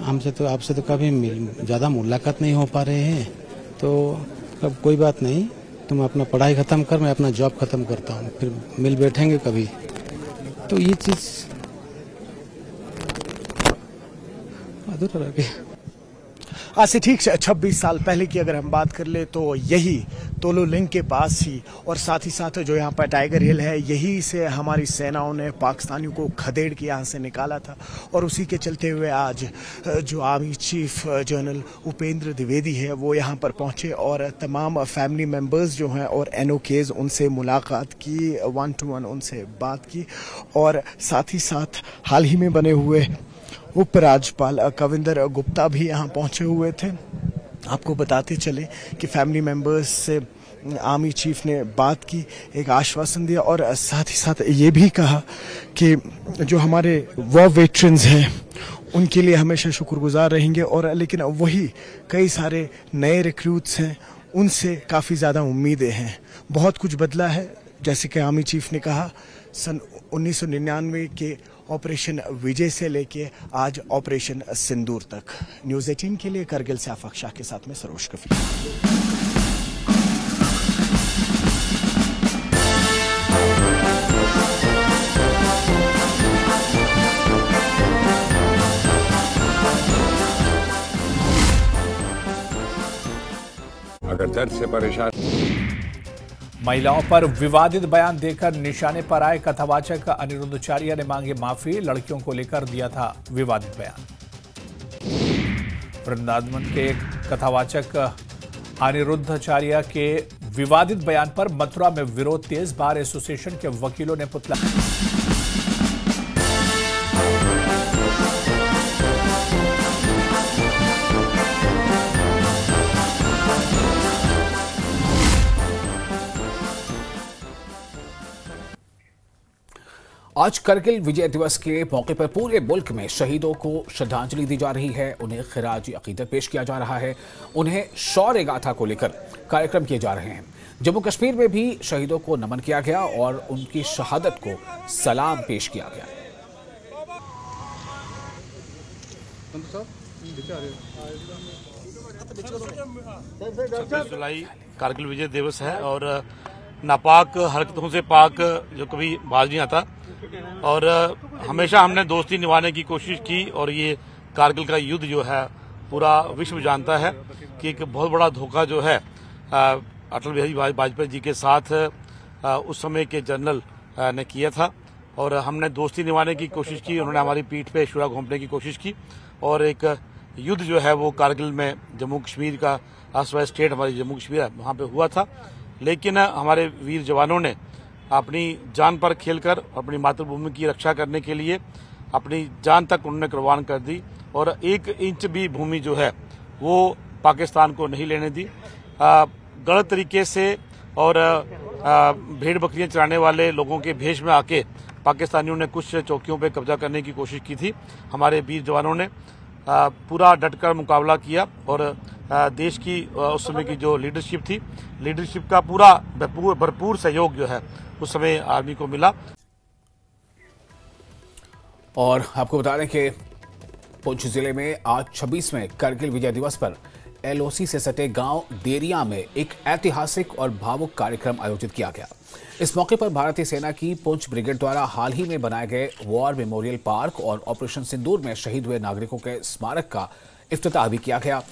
हमसे तो आपसे तो काफ़ी ज़्यादा मुलाकात नहीं हो पा रहे हैं, तो अब कोई बात नहीं, तुम अपना पढ़ाई ख़त्म कर, मैं अपना जॉब ख़त्म करता हूँ, फिर मिल बैठेंगे कभी। तो ये चीज़ अधूरा रह गया। आज से ठीक 26 साल पहले की अगर हम बात कर ले तो यही तोलो लिंक के पास ही, और साथ ही साथ जो यहाँ पर टाइगर हिल है, यही से हमारी सेनाओं ने पाकिस्तानियों को खदेड़ के यहाँ से निकाला था। और उसी के चलते हुए आज जो army chief general Upendra Dwivedi है वो यहाँ पर पहुँचे और तमाम फैमिली मेम्बर्स जो हैं और NOKs उनसे मुलाकात की, 1-to-1 उनसे बात की। और साथ ही साथ हाल ही में बने हुए उपराज्यपाल कविंदर गुप्ता भी यहाँ पहुँचे हुए थे। आपको बताते चले कि फैमिली मेंबर्स से आर्मी चीफ ने बात की, एक आश्वासन दिया और साथ ही साथ ये भी कहा कि जो हमारे वॉर वेटरन्स हैं उनके लिए हमेशा शुक्रगुजार रहेंगे। और लेकिन वही कई सारे नए रिक्रूट्स हैं, उनसे काफ़ी ज़्यादा उम्मीदें हैं। बहुत कुछ बदला है जैसे कि आर्मी चीफ ने कहा, सन 1999 के ऑपरेशन विजय से लेके आज ऑपरेशन सिंदूर तक। न्यूज़ 18 के लिए करगिल से आफाक शाह के साथ में सरोज कफी। अगर दर्द से परेशान। महिलाओं पर विवादित बयान देकर निशाने पर आए कथावाचक अनिरुद्ध आचार्य ने मांगी माफी। लड़कियों को लेकर दिया था विवादित बयान। वृंदावन के कथावाचक अनिरुद्ध आचार्य के विवादित बयान पर मथुरा में विरोध तेज। बार एसोसिएशन के वकीलों ने पुतला आज करगिल विजय दिवस के मौके पर पूरे मुल्क में शहीदों को श्रद्धांजलि दी जा रही है। उन्हें खिराज अकीदत पेश किया जा रहा है। उन्हें शौर्य गाथा को लेकर कार्यक्रम किए जा रहे हैं। जम्मू कश्मीर में भी शहीदों को नमन किया गया और उनकी शहादत को सलाम पेश किया गया। 26 जुलाई कारगिल विजय दिवस है और नापाक हरकतों से पाक जो कभी बाज नहीं आता और हमेशा हमने दोस्ती निभाने की कोशिश की और ये कारगिल का युद्ध जो है पूरा विश्व जानता है कि एक बहुत बड़ा धोखा जो है अटल बिहारी वाजपेयी जी के साथ उस समय के जनरल ने किया था और हमने दोस्ती निभाने की कोशिश की। उन्होंने हमारी पीठ पे छुरा घोंपने की कोशिश की और एक युद्ध जो है वो कारगिल में जम्मू कश्मीर का असवा स्टेट हमारी जम्मू कश्मीर है वहाँ पे हुआ था। लेकिन हमारे वीर जवानों ने अपनी जान पर खेलकर अपनी मातृभूमि की रक्षा करने के लिए अपनी जान तक उन्होंने कुर्बान कर दी और 1 इंच भी भूमि जो है वो पाकिस्तान को नहीं लेने दी। गलत तरीके से और भेड़ बकरियां चराने वाले लोगों के भेष में आके पाकिस्तानियों ने कुछ चौकियों पे कब्जा करने की कोशिश की थी। हमारे वीर जवानों ने पूरा डटकर मुकाबला किया और देश की उस समय की जो लीडरशिप थी, लीडरशिप का पूरा भरपूर सहयोग जो है उस समय आर्मी को मिला। और आपको बता दें कि पुंछ जिले में आज 26वें करगिल विजय दिवस पर एलओसी से सटे गांव देरिया में एक ऐतिहासिक और भावुक कार्यक्रम आयोजित किया गया। इस मौके पर भारतीय सेना की पुंछ ब्रिगेड द्वारा हाल ही में बनाए गए वॉर मेमोरियल पार्क और ऑपरेशन सिंदूर में शहीद हुए नागरिकों के स्मारक का इफ्तिताह भी किया गया।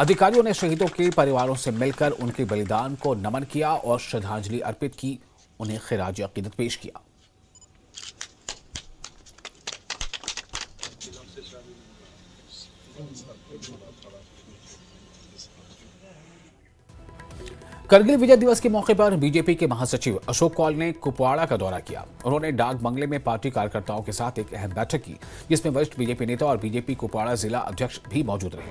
अधिकारियों ने शहीदों के परिवारों से मिलकर उनके बलिदान को नमन किया और श्रद्धांजलि अर्पित की। उन्हें खिराज अकीदत पेश किया। करगिल विजय दिवस के मौके पर बीजेपी के महासचिव अशोक कौल ने कुपवाड़ा का दौरा किया। उन्होंने डाक बंगले में पार्टी कार्यकर्ताओं के साथ एक अहम बैठक की, जिसमें वरिष्ठ बीजेपी नेता और बीजेपी कुपवाड़ा जिला अध्यक्ष भी मौजूद रहे।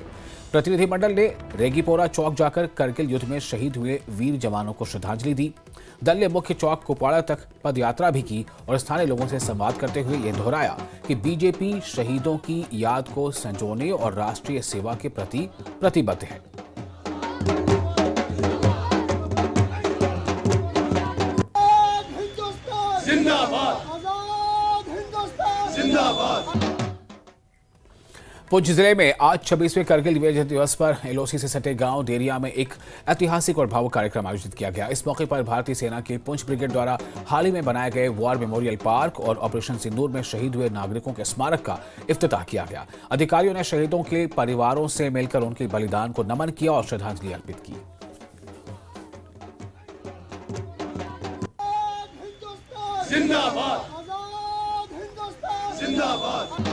प्रतिनिधिमंडल ने रेगीपोरा चौक जाकर करगिल युद्ध में शहीद हुए वीर जवानों को श्रद्धांजलि दी। दल ने मुख्य चौक कुपवाड़ा तक पदयात्रा भी की और स्थानीय लोगों से संवाद करते हुए यह दोहराया कि बीजेपी शहीदों की याद को संजोने और राष्ट्रीय सेवा के प्रति प्रतिबद्ध है। पुंछ जिले में आज 26वें करगिल विजय दिवस पर एलओसी से सटे गांव देरिया में एक ऐतिहासिक और भावुक कार्यक्रम आयोजित किया गया। इस मौके पर भारतीय सेना के पुंछ ब्रिगेड द्वारा हाल ही में बनाए गए वॉर मेमोरियल पार्क और ऑपरेशन सिंदूर में शहीद हुए नागरिकों के स्मारक का इफ्तिताह किया गया। अधिकारियों ने शहीदों के परिवारों से मिलकर उनके बलिदान को नमन किया और श्रद्धांजलि अर्पित की। जिंदाबाद, जिंदाबाद।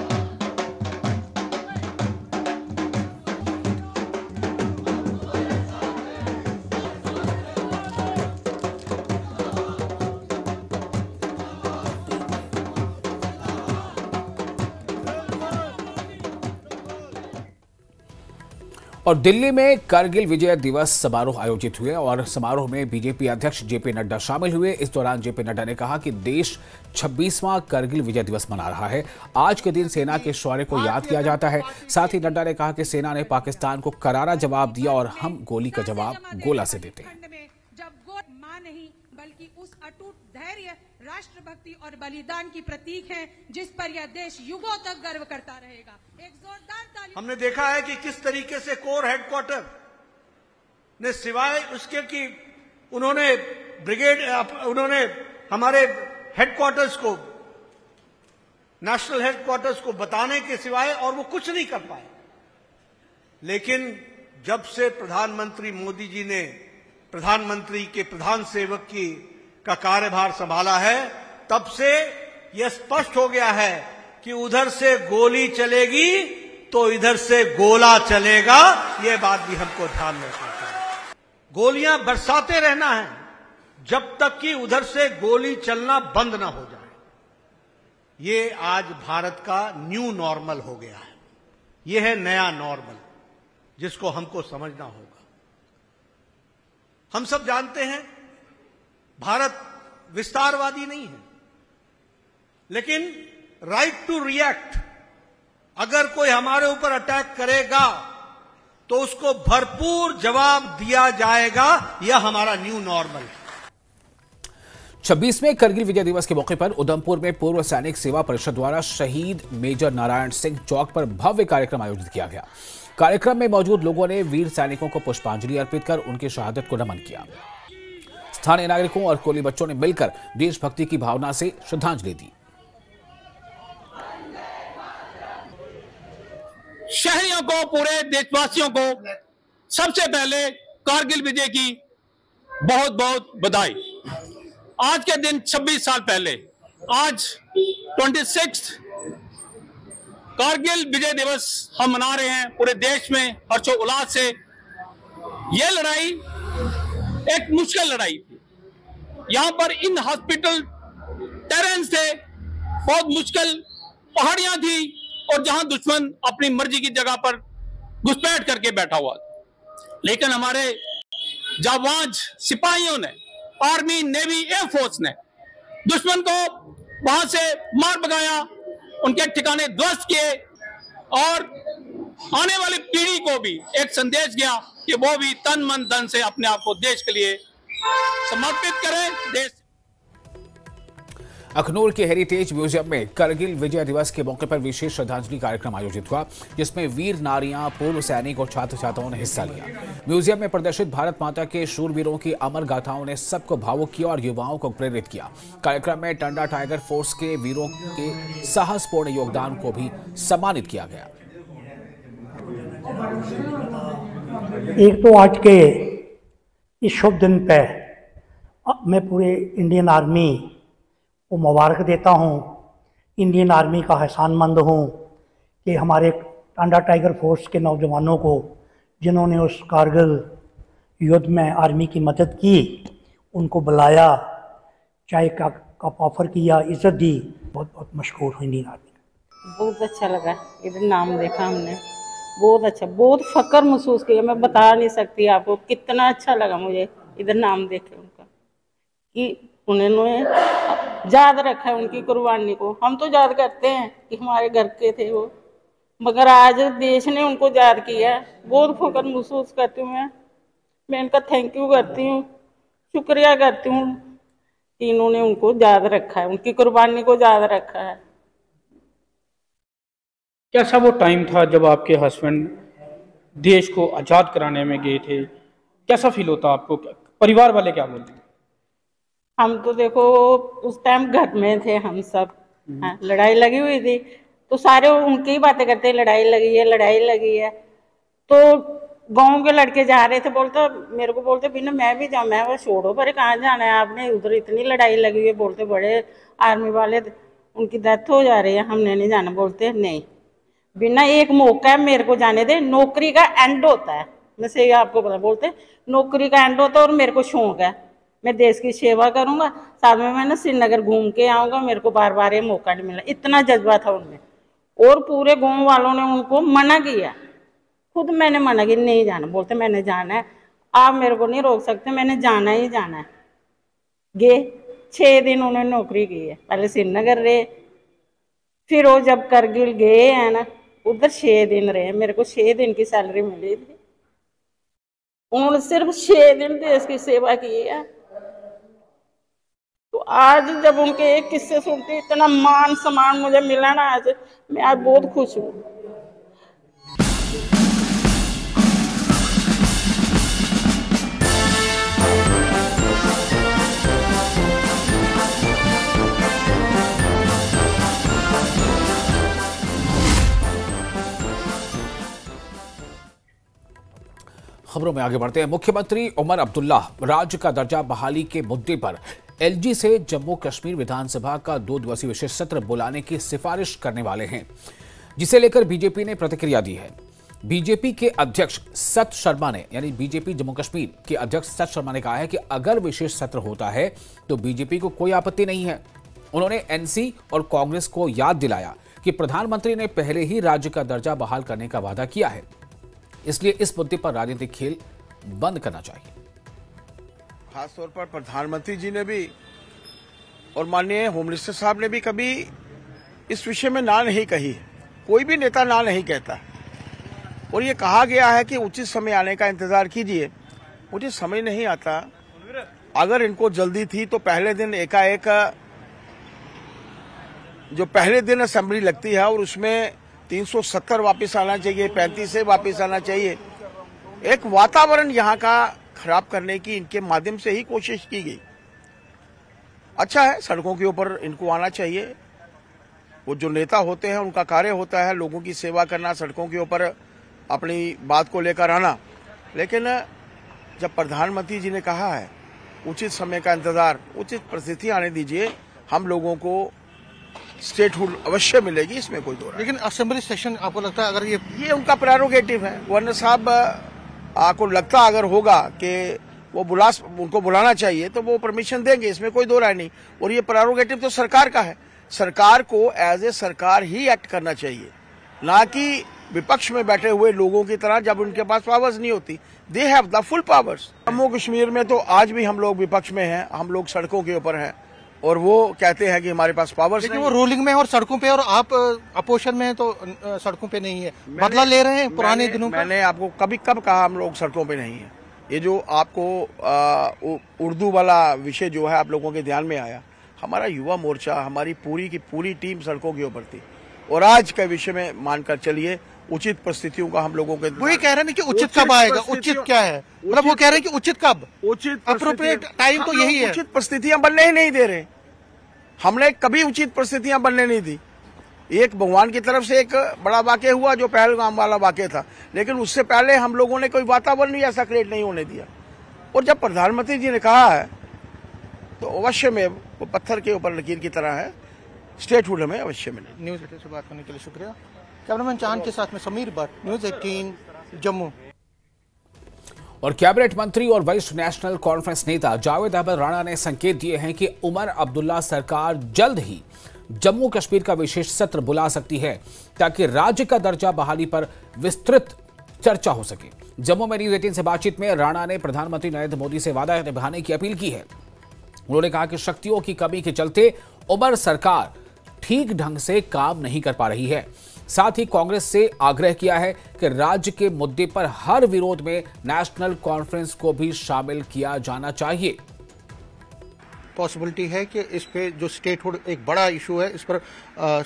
और दिल्ली में करगिल विजय दिवस समारोह आयोजित हुए और समारोह में बीजेपी अध्यक्ष जेपी नड्डा शामिल हुए। इस दौरान जेपी नड्डा ने कहा कि देश 26वां करगिल विजय दिवस मना रहा है। आज के दिन सेना के शौर्य को याद किया जाता है। साथ ही नड्डा ने कहा कि सेना ने पाकिस्तान को करारा जवाब दिया और हम गोली का जवाब गोला से देते हैं। जब मां नहीं बल्कि उस अटूट राष्ट्रभक्ति और बलिदान की प्रतीक है, जिस पर यह देश युगों तक गर्व करता रहेगा। एक जोरदार ताली। हमने देखा है कि किस तरीके से कोर हेडक्वार्टर ने, सिवाय उसके कि उन्होंने उन्होंने हमारे हेडक्वार्टर्स को, नेशनल हेडक्वार्टर्स को बताने के सिवाय और वो कुछ नहीं कर पाए। लेकिन जब से प्रधानमंत्री मोदी जी ने प्रधानमंत्री के प्रधान सेवक का कार्यभार संभाला है, तब से यह स्पष्ट हो गया है कि उधर से गोली चलेगी तो इधर से गोला चलेगा। यह बात भी हमको ध्यान में रखना चाहिए। गोलियां बरसाते रहना है जब तक कि उधर से गोली चलना बंद ना हो जाए। ये आज भारत का न्यू नॉर्मल हो गया है। यह है नया नॉर्मल, जिसको हमको समझना होगा। हम सब जानते हैं भारत विस्तारवादी नहीं है, लेकिन राइट टू रिएक्ट, अगर कोई हमारे ऊपर अटैक करेगा तो उसको भरपूर जवाब दिया जाएगा। यह हमारा न्यू नॉर्मल है। 26वें करगिल विजय दिवस के मौके पर उधमपुर में पूर्व सैनिक सेवा परिषद द्वारा शहीद मेजर नारायण सिंह चौक पर भव्य कार्यक्रम आयोजित किया गया। कार्यक्रम में मौजूद लोगों ने वीर सैनिकों को पुष्पांजलि अर्पित कर उनकी शहादत को नमन किया। स्थानीय नागरिकों और स्कूली बच्चों ने मिलकर देशभक्ति की भावना से श्रद्धांजलि दी। शहरियों को, पूरे देशवासियों को सबसे पहले कारगिल विजय की बहुत बहुत बधाई। आज के दिन 26 साल पहले, आज 26 कारगिल विजय दिवस हम मना रहे हैं पूरे देश में हर्षोल्लास से। यह लड़ाई एक मुश्किल लड़ाई थी। यहां पर इन हॉस्पिटल टेरेन थे, बहुत मुश्किल पहाड़ियां थी और जहां दुश्मन अपनी मर्जी की जगह पर घुसपैठ करके बैठा हुआ था। लेकिन हमारे जाबाज सिपाहियों ने, आर्मी, नेवी, एयरफोर्स ने दुश्मन को वहां से मार भगाया, उनके ठिकाने ध्वस्त किए और आने वाली पीढ़ी को भी एक संदेश गया कि वो भी तन मन धन से अपने आप को देश के लिए समर्पित करें। देश अखनूर के हेरिटेज म्यूजियम में करगिल विजय दिवस के मौके पर विशेष श्रद्धांजलि कार्यक्रम आयोजित हुआ, जिसमें वीर नारियां, पूर्व सैनिक और छात्र छात्राओं ने हिस्सा लिया। म्यूजियम में प्रदर्शित भारत माता के शूरवीरों की अमर गाथाओं ने सबको भावुक किया और युवाओं को प्रेरित किया। कार्यक्रम में टांडा टाइगर फोर्स के वीरों के साहसपूर्ण योगदान को भी सम्मानित किया गया। एक तो आज के इस शुभ दिन पे मैं पूरे इंडियन आर्मी को मुबारक देता हूँ। इंडियन आर्मी का एहसानमंद हूँ कि हमारे टांडा टाइगर फोर्स के नौजवानों को, जिन्होंने उस कारगिल युद्ध में आर्मी की मदद की, उनको बुलाया, चाय का कप ऑफर किया, इज्जत दी। बहुत बहुत मशहूर हूँ इंडियन आर्मी। बहुत अच्छा लगा, इधर नाम देखा हमने, बहुत अच्छा, बहुत फख्र महसूस किया। मैं बता नहीं सकती आपको कितना अच्छा लगा मुझे इधर नाम देखे उनका, कि उन्होंने याद रखा है उनकी कुर्बानी को। हम तो याद करते हैं कि हमारे घर के थे वो, मगर आज देश ने उनको याद किया। बहुत फख्र महसूस करती हूँ मैं इनका थैंक यू करती हूँ, शुक्रिया करती हूँ कि इन्होंने उनको याद रखा है, उनकी कुर्बानी को याद रखा है। कैसा वो टाइम था जब आपके हस्बैंड देश को आज़ाद कराने में गए थे? कैसा फील होता आपको? परिवार वाले क्या बोलते? हम तो देखो उस टाइम घर में थे हम सब, हाँ, लड़ाई लगी हुई थी तो सारे उनकी ही बातें करते हैं, लड़ाई लगी है, लड़ाई लगी है। तो गांव के लड़के जा रहे थे, बोलते मेरे को बोलते बिना मैं भी जाऊँ। मैं वो छोड़ो पर कहाँ जाना है आपने, उधर इतनी लड़ाई लगी हुई है। बोलते बड़े आर्मी वाले उनकी डेथ हो जा रही है, हमने नहीं जाना। बोलते नहीं, बिना एक मौका है मेरे को जाने दे, नौकरी का एंड होता है। मैं सही आपको पता, बोलते नौकरी का एंड होता है और मेरे को शौक है, मैं देश की सेवा करूंगा, साथ में मैं ना श्रीनगर घूम के आऊँगा, मेरे को बार बार ये मौका नहीं मिला। इतना जज्बा था उनमें और पूरे गांव वालों ने उनको मना किया, खुद मैंने मना किया नहीं जाना। बोलते मैंने जाना है, आप मेरे को नहीं रोक सकते, मैंने जाना ही जाना है। गए 6 दिन उन्होंने नौकरी की है, पहले श्रीनगर रहे, फिर वो जब करगिल गए हैं ना उधर 6 दिन रहे। मेरे को 6 दिन की सैलरी मिली थी, उन्होंने सिर्फ 6 दिन देश की सेवा की है। तो आज जब उनके एक किस्से सुनती, इतना मान सम्मान मुझे मिला ना, आज मैं आज बहुत खुश हूँ। खबरों में आगे बढ़ते हैं। मुख्यमंत्री उमर अब्दुल्ला राज्य का दर्जा बहाली के मुद्दे पर एलजी से जम्मू कश्मीर विधानसभा का 2 दिवसीय विशेष सत्र बुलाने की सिफारिश करने वाले हैं, जिसे लेकर बीजेपी ने प्रतिक्रिया दी है। बीजेपी के अध्यक्ष सत शर्मा ने, यानी बीजेपी जम्मू कश्मीर के अध्यक्ष सत शर्मा ने कहा है कि अगर विशेष सत्र होता है तो बीजेपी को कोई आपत्ति नहीं है। उन्होंने एनसी और कांग्रेस को याद दिलाया कि प्रधानमंत्री ने पहले ही राज्य का दर्जा बहाल करने का वादा किया है, इसलिए इस मुद्दे पर राजनीतिक खेल बंद करना चाहिए। खासतौर पर प्रधानमंत्री जी ने भी और माननीय होम मिनिस्टर साहब ने भी कभी इस विषय में ना नहीं कही। कोई भी नेता ना नहीं कहता, और ये कहा गया है कि उचित समय आने का इंतजार कीजिए। मुझे समय नहीं आता। अगर इनको जल्दी थी तो पहले दिन एकाएक, जो पहले दिन असेंबली लगती है और उसमें 370 वापस आना चाहिए, 35 से वापस आना चाहिए, एक वातावरण यहाँ का खराब करने की इनके माध्यम से ही कोशिश की गई। अच्छा है, सड़कों के ऊपर इनको आना चाहिए। वो जो नेता होते हैं उनका कार्य होता है लोगों की सेवा करना, सड़कों के ऊपर अपनी बात को लेकर आना। लेकिन जब प्रधानमंत्री जी ने कहा है उचित समय का इंतजार, उचित परिस्थिति आने दीजिए, हम लोगों को स्टेटहुड अवश्य मिलेगी, इसमें कोई दो। लेकिन असेंबली सेशन आपको लगता है अगर ये उनका प्रेरोगेटिव है, गवर्नर साहब आपको लगता अगर होगा कि वो उनको बुलाना चाहिए तो वो परमिशन देंगे, इसमें कोई दो राय नहीं। और ये प्रेरोगेटिव तो सरकार का है। सरकार को एज ए सरकार ही एक्ट करना चाहिए, ना कि विपक्ष में बैठे हुए लोगों की तरह जब उनके पास पावर्स नहीं होती। They have the full powers. Jammu Kashmir में तो आज भी हम लोग विपक्ष में हैं, हम लोग सड़कों के ऊपर हैं और वो कहते हैं कि हमारे पास पावर्स नहीं। वो रूलिंग में और सड़कों पे, और आप अपोजिशन में तो सड़कों पे नहीं है, बदला ले रहे हैं पुराने दिनों का। मैंने आपको कब कहा हम लोग सड़कों पे नहीं है? ये जो आपको उर्दू वाला विषय जो है आप लोगों के ध्यान में आया, हमारा युवा मोर्चा, हमारी पूरी की पूरी टीम सड़कों के ऊपर थी। और आज के विषय में मानकर चलिए, उचित परिस्थितियों का हम लोगों के, वही कह रहे हैं कि उचित कब आएगा, उचित क्या है, मतलब वो कह रहे हैं कि उचित कब, उचित अप्रोप्रिएट टाइम तो यही है। उचित परिस्थितियां बनने ही नहीं दे रहे। हमने कभी उचित परिस्थितियां बनने नहीं दी। एक भगवान की तरफ से एक बड़ा वाकया हुआ जो पहलगाम वाला वाकया था, लेकिन उससे पहले हम लोगों ने कोई वातावरण भी ऐसा क्रिएट नहीं होने दिया। और जब प्रधानमंत्री जी ने कहा है तो अवश्य में वो पत्थर के ऊपर लकीर की तरह है, स्टेटहुड हमें अवश्य मिले। न्यूज 18 से बात करने के लिए शुक्रिया। कैमरामैन चांद के साथ में समीर भट्ट, न्यूज 18 जम्मू। और कैबिनेट मंत्री और वरिष्ठ नेशनल कॉन्फ्रेंस नेता जावेद अहमद राणा ने संकेत दिए हैं कि उमर अब्दुल्ला सरकार जल्द ही जम्मू कश्मीर का विशेष सत्र बुला सकती है ताकि राज्य का दर्जा बहाली पर विस्तृत चर्चा हो सके। जम्मू में न्यूज 18 से बातचीत में राणा ने प्रधानमंत्री नरेंद्र मोदी से वादा निभाने की अपील की है। उन्होंने कहा कि शक्तियों की कमी के चलते उमर सरकार ठीक ढंग से काम नहीं कर पा रही है। साथ ही कांग्रेस से आग्रह किया है कि राज्य के मुद्दे पर हर विरोध में नेशनल कॉन्फ्रेंस को भी शामिल किया जाना चाहिए। पॉसिबिलिटी है कि इस पे जो स्टेटहुड एक बड़ा इशू है, इस पर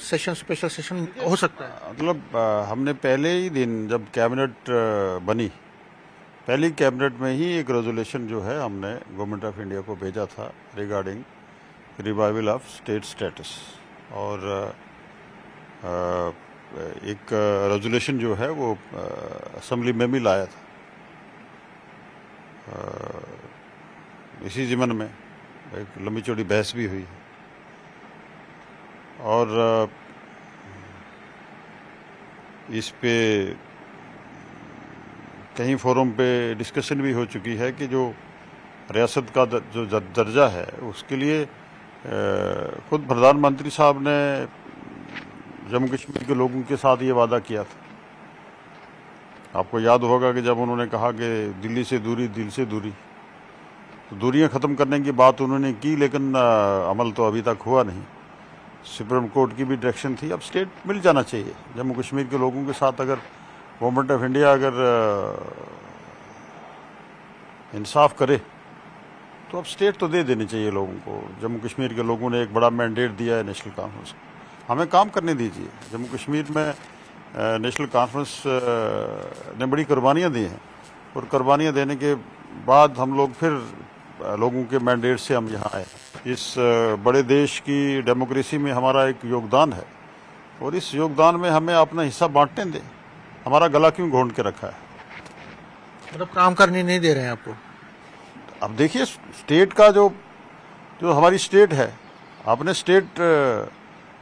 सेशन, स्पेशल सेशन हो सकता है। मतलब हमने पहले ही दिन जब कैबिनेट बनी, पहली कैबिनेट में ही एक रेजोल्यूशन जो है हमने गवर्नमेंट ऑफ इंडिया को भेजा था regarding revival of state status, और एक रेजोल्यूशन जो है वो असेंबली में भी लाया था। इसी ज़िमन में एक लंबी चौड़ी बहस भी हुई है, और इस पे कहीं फोरम पे डिस्कशन भी हो चुकी है कि जो रियासत का जो दर्जा है उसके लिए खुद प्रधानमंत्री साहब ने जम्मू कश्मीर के लोगों के साथ ये वादा किया था। आपको याद होगा कि जब उन्होंने कहा कि दिल्ली से दूरी, दिल से दूरी, तो दूरियां ख़त्म करने की बात उन्होंने की, लेकिन अमल तो अभी तक हुआ नहीं। सुप्रीम कोर्ट की भी डायरेक्शन थी, अब स्टेट मिल जाना चाहिए जम्मू कश्मीर के लोगों के साथ। अगर गवर्नमेंट ऑफ इंडिया अगर इंसाफ करे तो अब स्टेट तो दे देनी चाहिए लोगों को। जम्मू कश्मीर के लोगों ने एक बड़ा मैंडेट दिया है नेशनल कॉन्फ्रेंस को, हमें काम करने दीजिए। जम्मू कश्मीर में नेशनल कॉन्फ्रेंस ने बड़ी कुर्बानियाँ दी हैं और कुर्बानियाँ देने के बाद हम लोग फिर लोगों के मैंडेट से हम यहाँ आए। इस बड़े देश की डेमोक्रेसी में हमारा एक योगदान है और इस योगदान में हमें अपना हिस्सा बांटने दें। हमारा गला क्यों घोंट के रखा है? मतलब काम करने नहीं दे रहे हैं आपको? अब देखिए स्टेट का जो हमारी स्टेट है,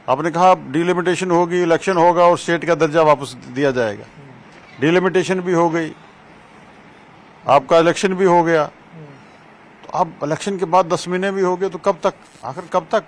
आपने कहा डिलिमिटेशन होगी, इलेक्शन होगा और स्टेट का दर्जा वापस दिया जाएगा। डिलिमिटेशन भी हो गई, आपका इलेक्शन भी हो गया, तो अब इलेक्शन के बाद 10 महीने भी हो गए, तो कब तक, आखिर कब तक